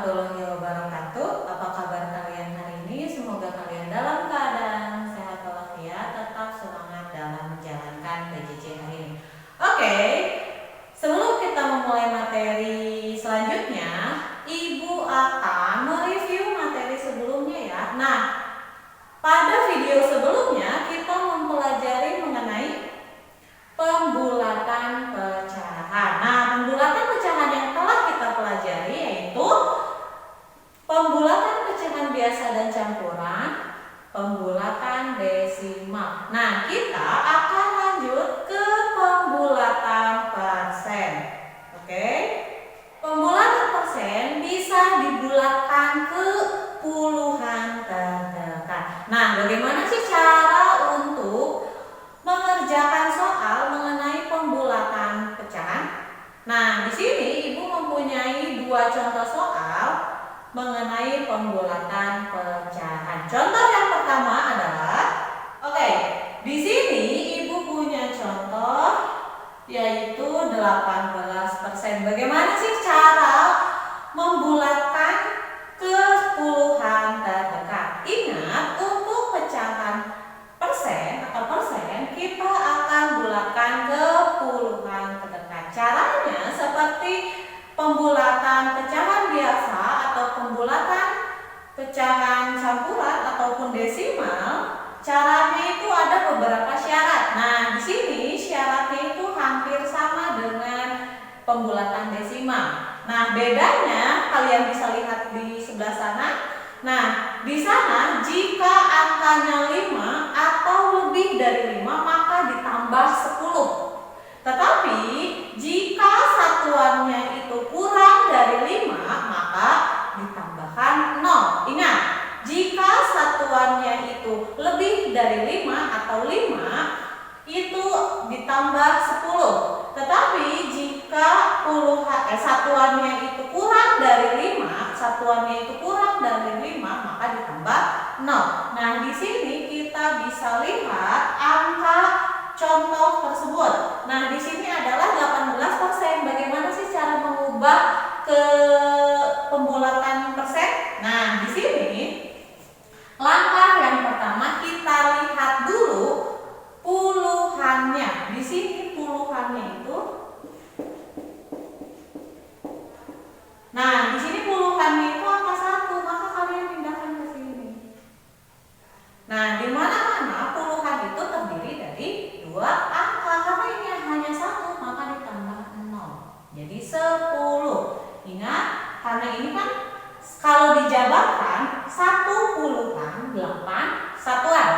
warahmatullahi wabarakatuh. Apa kabar kalian hari ini? Semoga kalian dalam keadaan sehat walafiat, tetap semangat dalam menjalankan PJJ hari ini. Oke, sebelum kita memulai materi selanjutnya, Ibu akan mereview materi sebelumnya ya. Nah, pada video sebelumnya kita mempelajari mengenai pembulatan pecahan. Nah, pembulatan pecahan yang telah kita pelajari yaitu pembulatan pecahan biasa dan campuran, pembulatan desimal. Nah, kita akan lanjut ke pembulatan persen. Oke? Pembulatan persen bisa dibulatkan ke puluhan terdekat. Nah, bagaimana sih cara untuk mengerjakan soal mengenai pembulatan pecahan? Nah, di sini Ibu mempunyai dua contoh soal mengenai pembulatan pecahan. Contoh yang pertama adalah, di sini Ibu punya contoh yaitu 18%. Bagaimana sih cara membulatkan ke puluhan terdekat? Ingat, untuk pecahan persen atau persen kita akan bulatkan ke puluhan terdekat. Caranya seperti pembulatan pecahan biasa atau pembulatan pecahan campuran ataupun desimal. Caranya itu ada beberapa syarat. Nah, di sini syaratnya itu hampir sama dengan pembulatan desimal. Nah, bedanya kalian bisa lihat di sebelah sana. Nah, di sana jika angkanya 5 atau lebih dari 5 maka ditambah 10. Tetapi jika satuannya itu kurang dari 5 maka ditambahkan 0. Ingat, jika satuannya itu lebih dari 5 atau 5 itu ditambah 10. Tetapi jika satuannya itu kurang dari 5, maka ditambah 0. Nah, di sini kita bisa lihat angka contoh tersebut. Nah, di sini adalah 18%. Bagaimana sih cara mengubah ke pembulatan persen? Nah, di sini langkah yang pertama kita lihat dulu puluhannya. Di sini puluhannya itu. Nah, di sini puluhannya itu angka 1, maka kalian pindahkan ke sini. Nah, di mana-mana puluhan itu terdiri dari 2 angka. Karena ini hanya 1, maka ditambah 0. Jadi 10. Ingat, karena ini kan kalau dijabarkan 1 puluhan 8 satuan.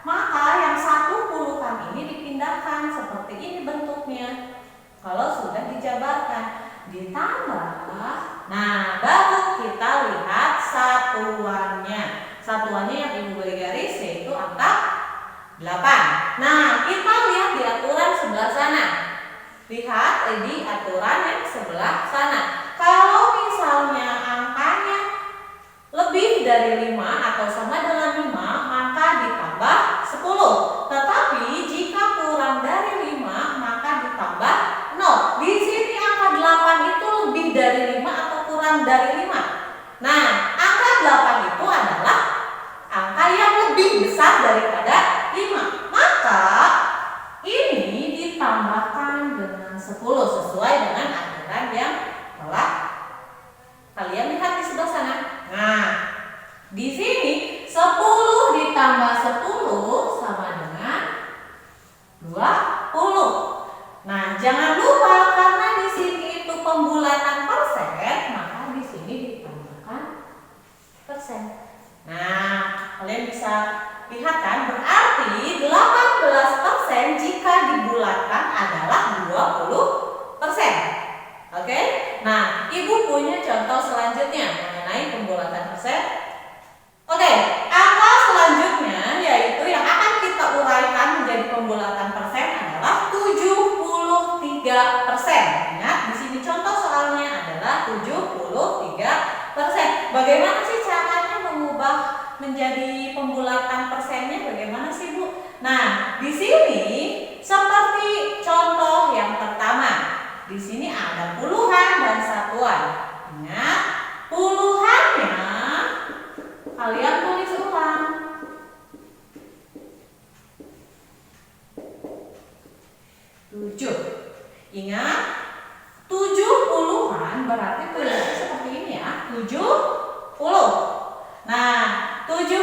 Maka yang 1 puluhan ini dipindahkan seperti ini bentuknya. Kalau sudah dijabarkan ditambah, nah baru kita lihat satuannya. Satuannya yang Ibu beri garis yaitu angka 8. Nah, kita lihat di aturan sebelah sana. Lihat di aturan yang sebelah sana. Kalau misalnya angkanya lebih dari 5 atau sama dengan 5 maka ditambah 10. Tetapi jika kurang dari 5 maka ditambah 0. Di sini angka 8 itu lebih dari 5 atau kurang dari 5. Nah, angka 8 itu adalah angka yang lebih besar daripada 5. Maka ini ditambahkan dengan 10 sesuai dengan aturan yang telah kalian lihat di sebelah sana. Nah, di sini 10 ditambah 10 sama dengan 20. Nah, jangan lupa karena di sini itu pembulatan persen, maka di sini ditambahkan persen. Nah, kalian bisa lihat kan, berarti 18% jika dibulatkan adalah 20%. Oke? Nah, Ibu punya contoh selanjutnya mengenai pembulatan persen. Oke, angka selanjutnya yaitu yang akan kita uraikan menjadi pembulatan persen adalah 73%. Ingat, di sini contoh soalnya adalah 73%. Bagaimana sih caranya mengubah menjadi pembulatan persennya? Bagaimana sih, Bu? Nah, di sini seperti contoh yang pertama. Di sini ada puluhan dan satuan. Ingat, puluhan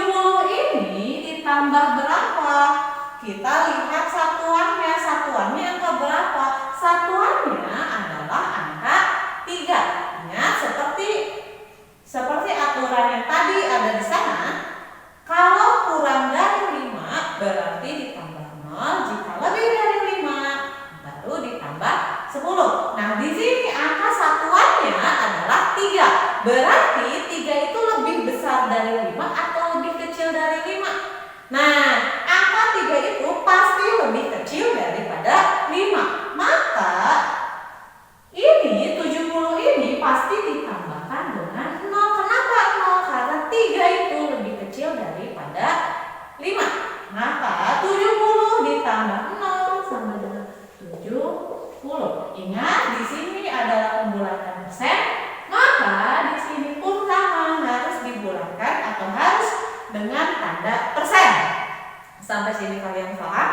70 ini ditambah berapa? Kita lihat satuannya. Satuannya angka berapa? Satuannya adalah angka 3. Ya, seperti aturan yang tadi ada di sana. Kalau kurang dari 5 berarti ditambah 0, jika lebih dari 5 baru ditambah 10. Nah, di sini angka satuannya adalah 3. Berarti 3 itu lebih besar dari 5 atau lebih kecil dari 5? Nah, angka 3 itu pasti lebih kecil daripada 5. Maka ini 70 ini pasti ditambahkan dengan 0. Kenapa 0? Karena 3 itu lebih kecil daripada 5. Maka 70 ditambah 0 sama dengan 70. Ingat, di sini adalah pembulatan persen, maka di sini pun sama harus dibulatkan atau harus dengan tanda persen. Sampai sini kalian paham?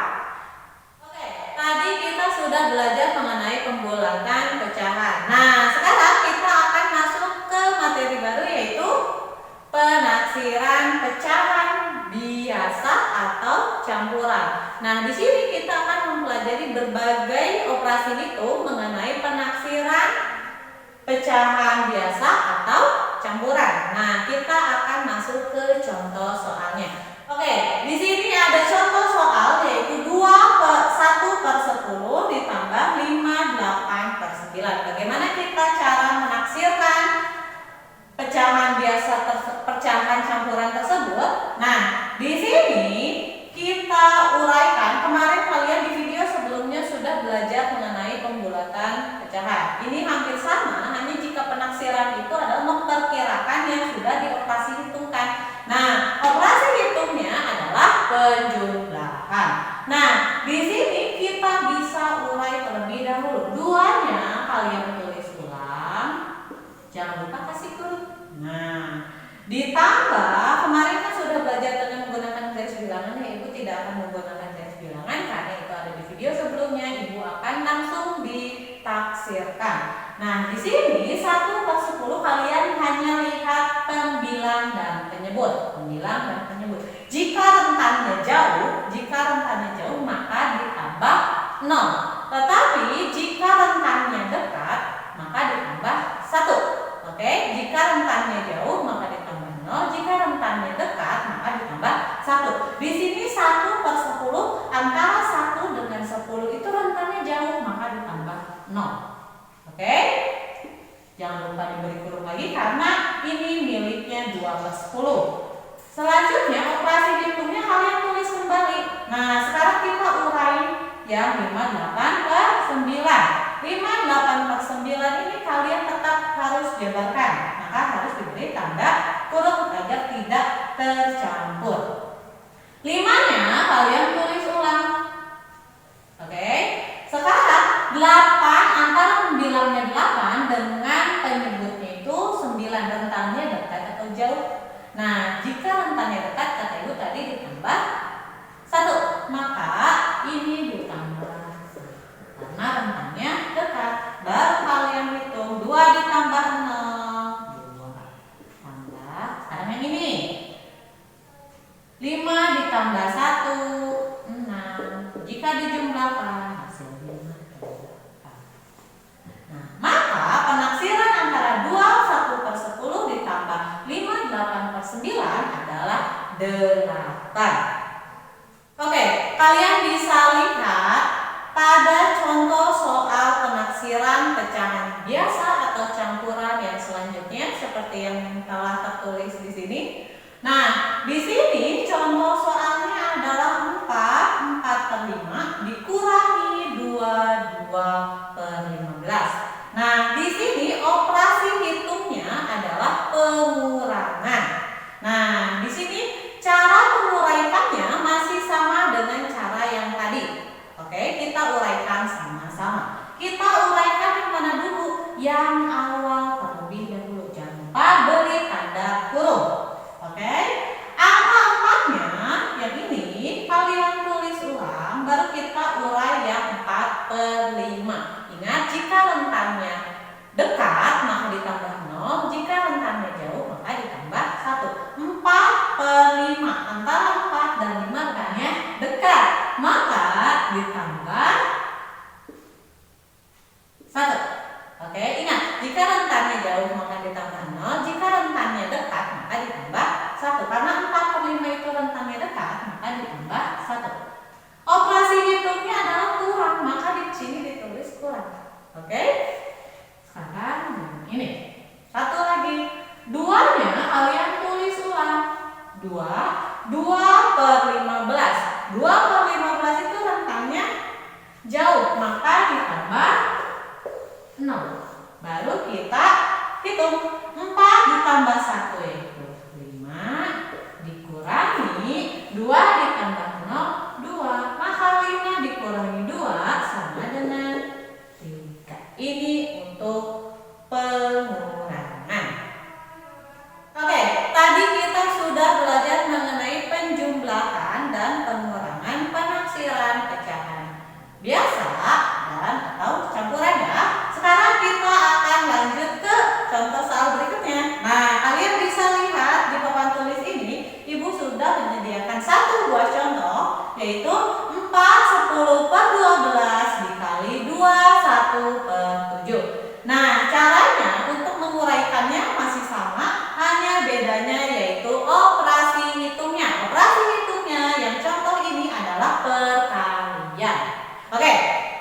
Oke, tadi kita sudah belajar mengenai pembulatan pecahan. Nah, sekarang kita akan masuk ke materi baru, yaitu penaksiran pecahan biasa atau campuran. Nah, di sini kita akan mempelajari berbagai operasi hitung mengenai penaksiran pecahan biasa atau campuran. Nah, kita akan masuk ke contoh soalnya. Oke, di sini ada contoh soal yaitu 1/10 ditambah 58/9. Bagaimana kita cara menaksirkan pecahan biasa pecahan campuran tersebut? Nah, di sini kita uraikan. Kemarin kalian di video sebelumnya sudah belajar mengenai pembulatan pecahan. Ini hampir sama, hanya jika penaksiran itu adalah memperkirakan yang sudah dioperasi hitungkan. Nah, operasi hitungnya adalah penjumlahan. Nah, di sini kita bisa urai terlebih dahulu. Duanya kalian tulis ulang. Jangan lupa kasih kurung. Nah, ditambah kemarin kan sudah belajar dengan menggunakan garis bilangan, ya Ibu tidak akan menggunakan garis bilangan karena itu ada di video sebelumnya. Ibu akan langsung ditaksirkan. Nah, di sini 1/10 kalian hanya lihat pembilang dan penyebut. Pembilang dan penyebut. Jika rentannya jauh maka ditambah 0. Tetapi jika rentannya dekat maka ditambah 1. Oke, jika rentannya jauh maka ditambah 0, jika rentannya dekat maka ditambah 1. Di sini 1/10 antara 1 dengan 10 itu rentannya jauh maka ditambah 0. Oke? Jangan lupa diberi kurung lagi karena ini miliknya 2/10. Selanjutnya operasi hitungnya kalian tulis kembali. Nah, sekarang kita urai yang 58/9. 58/9 ini kalian tetap harus jabarkan, maka harus diberi tanda kurung agar tidak tercampur. 5-nya kalian tulis ulang. Oke. Sekarang 8 antara pembilangnya 8 dengan penyebutnya itu 9. Rentannya dekat atau jauh? Nah, jika rentannya dekat kata Ibu tadi ditambah 1, maka ini ditambah 1 karena rentannya dekat. Baru kalian hitung 2 ditambah 0, 2 tambah. Sekarang yang ini 5 ditambah 1, 6. Jika dijumlahkan hasilnya 8. Nah, maka penaksiran antara 1/10 ditambah 58/9 adalah 8. Oke, kalian bisa lihat pada contoh soal penaksiran pecahan biasa atau campuran yang selanjutnya seperti yang telah tertulis di sini. Nah, di sini contoh soalnya adalah 4/5 dikurangi 22/15. Nah, di sini operasi hitungnya adalah pengurangan. Nah, di sini cara menguraikannya masih sama dengan cara yang tadi. Oke, kita uraikan sama-sama. Kita uraikan yang mana dulu? Yang awal terlebih dahulu. Jangan lupa beri tanda kurung. Oke, angka 4-nya yang ini kalian tulis ulang, baru kita urai yang 4/5. Ingat, jika rentannya dekat maka ditambah 0, jika rentannya jauh maka ditambah 2/15. 2/15 itu rentangnya jauh, maka ditambah 0. Baru kita hitung 4 ditambah 1 yaitu 5 dikurangi 2 ditambah 0 2. Maka 5 dikurangi 2 sama dengan 3. Ini untuk pengurangan. Oke, tadi kita sudah belajar mengenai penjumlahan dan pengurangan penaksiran pecahan biasa dan atau campuran ya. Sekarang kita akan lanjut ke contoh soal berikutnya. Nah, kalian bisa lihat di papan tulis ini, Ibu sudah menyediakan 1 buah contoh, yaitu 4/10/12 dikali 21/7. Nah, caranya untuk menguraikannya masih sama, hanya bedanya yaitu operasi hitungnya. Operasi hitungnya yang contoh ini adalah perkalian. Oke,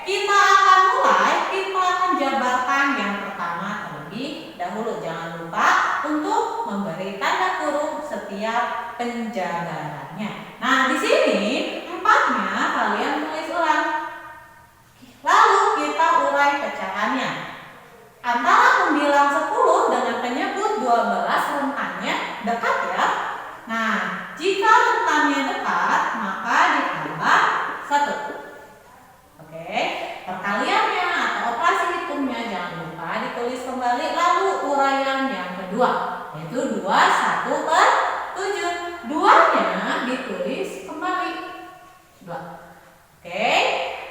kita akan mulai. Kita akan jabarkan yang pertama terlebih dahulu. Jangan lupa untuk memberi tanda kurung setiap penjabarannya. Nah, di sini 4-nya kalian tulis ulang. Lalu kita urai pecahannya. Antara pembilang 10 dengan penyebut 12 rentannya dekat ya. Nah, jika rentannya dekat maka ditambah 1. Oke, perkaliannya atau operasi hitungnya jangan lupa ditulis kembali. Lalu uraian yang kedua yaitu 21/7. 2-nya ditulis kembali 2. Oke.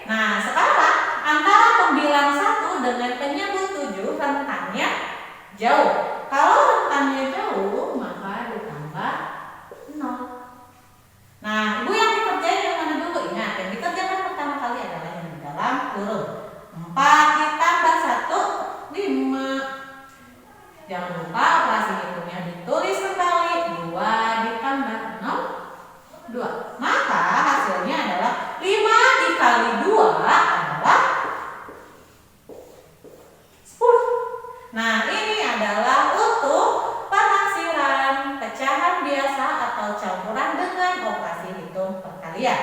Nah, sekarang antara pembilang 1 dengan penyebut 7 rentannya jauh. Kalau rentannya jauh maka ditambah 0. Nah, Ibu yang dikerjain yang mana dulu? Ingat, yang dikerjakan pertama kali adalah yang di dalam kurung. 4 ditambah 1 5. Jangan lupa operasi hitungnya ditulis kembali. 2 ditambah 0 2. Maka hasilnya adalah 5 dikali 2 adalah 10. Nah, ini adalah untuk penaksiran pecahan biasa atau campuran dengan operasi hitung perkalian.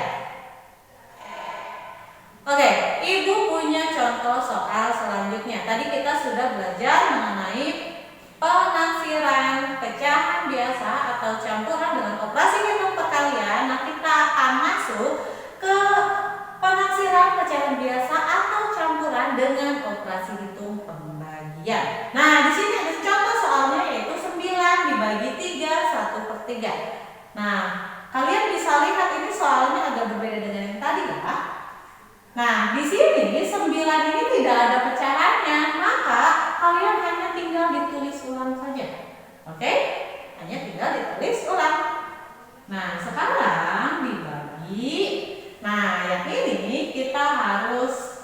Oke, Ibu punya contoh soal selanjutnya. Tadi kita sudah belajar mengenai penaksiran pecahan biasa atau campuran dengan operasi hitung perkalian. Nah, kita akan masuk ke penaksiran pecahan biasa atau campuran dengan operasi hitung pembagian. Nah, di sini ada contoh soalnya yaitu 9 dibagi 3 1/3. Nah, kalian bisa lihat ini soalnya agak berbeda dengan yang tadi ya. Nah, di sini 9 ini tidak ada pecahannya, maka kalian hanya tinggal ditulis ulang saja. Oke? Hanya tinggal ditulis ulang. Nah, sekarang dibagi. Nah, yang ini kita harus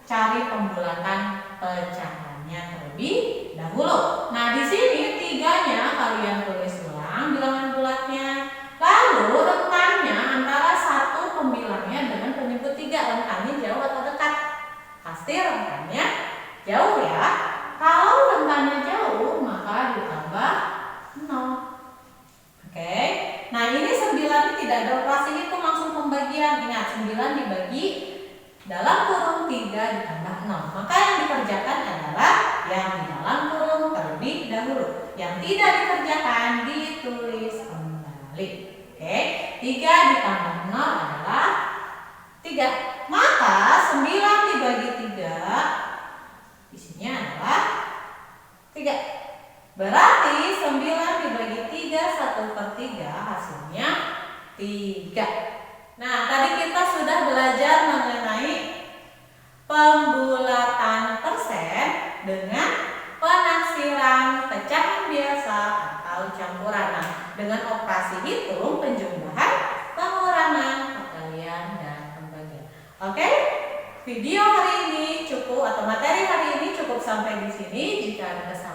cari pembulatan pecahannya terlebih dahulu. Nah, di sini 3-nya kalian tulis ulang bilangan bulatnya. Lalu rentannya antara 1 pembilangnya dengan penyebut 3. Rentannya jauh atau dekat? Pasti rentannya jauh ya. Kalau rentannya jauh maka ditambah 0. Oke. Nah, ini 9 tidak ada operasi hitung, langsung pembagian. Ingat, 9 dibagi dalam kurung 3 ditambah 0. Maka yang dikerjakan adalah yang di dalam kurung terlebih dahulu. Yang tidak dikerjakan ditulis kembali. Oke, 3 ditambah 0 adalah 3. Maka 9 dibagi 3 isinya adalah 3. Berarti 9 dibagi 3 1/3 hasilnya 3. Nah, tadi kita sudah belajar mengenai pembulatan persen dengan penaksiran pecahan biasa atau campuran. Nah, dengan operasi hitung, penjumlahan, pengurangan, perkalian, dan pembagian. Oke? Video hari ini cukup atau materi hari ini cukup sampai di sini. Jika ada kesalahan